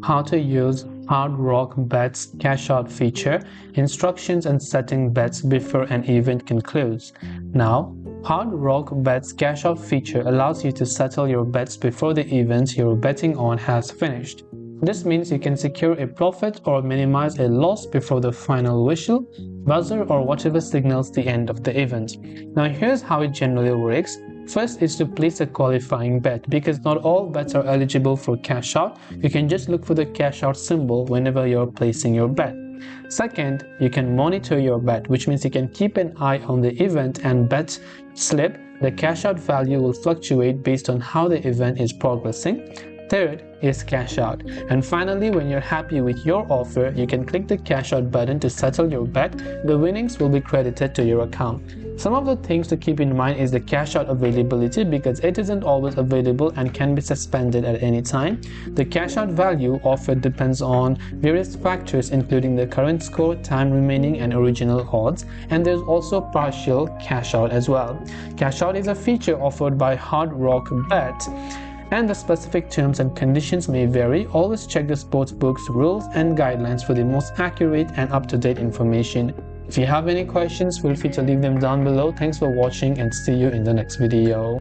how to use Hard Rock Bet's cash out feature, instructions and setting bets before an event concludes. Now, Hard Rock Bet's cash out feature allows you to settle your bets before the event you're betting on has finished. This means you can secure a profit or minimize a loss before the final whistle, buzzer, or whatever signals the end of the event. Now here's how it generally works. First is to place a qualifying bet. Because not all bets are eligible for cash out, you can just look for the cash out symbol whenever you're placing your bet. Second, you can monitor your bet, which means you can keep an eye on the event and bet slip. The cash out value will fluctuate based on how the event is progressing. Third is cash out. And finally, when you're happy with your offer, you can click the cash out button to settle your bet. The winnings will be credited to your account. Some of the things to keep in mind is the cash out availability, because it isn't always available and can be suspended at any time. The cash out value offered depends on various factors including the current score, time remaining, and original odds. And there's also partial cash out as well. Cash out is a feature offered by Hard Rock Bet, and the specific terms and conditions may vary. Always check the sportsbook's rules and guidelines for the most accurate and up-to-date information. If you have any questions, feel free to leave them down below. Thanks for watching and see you in the next video.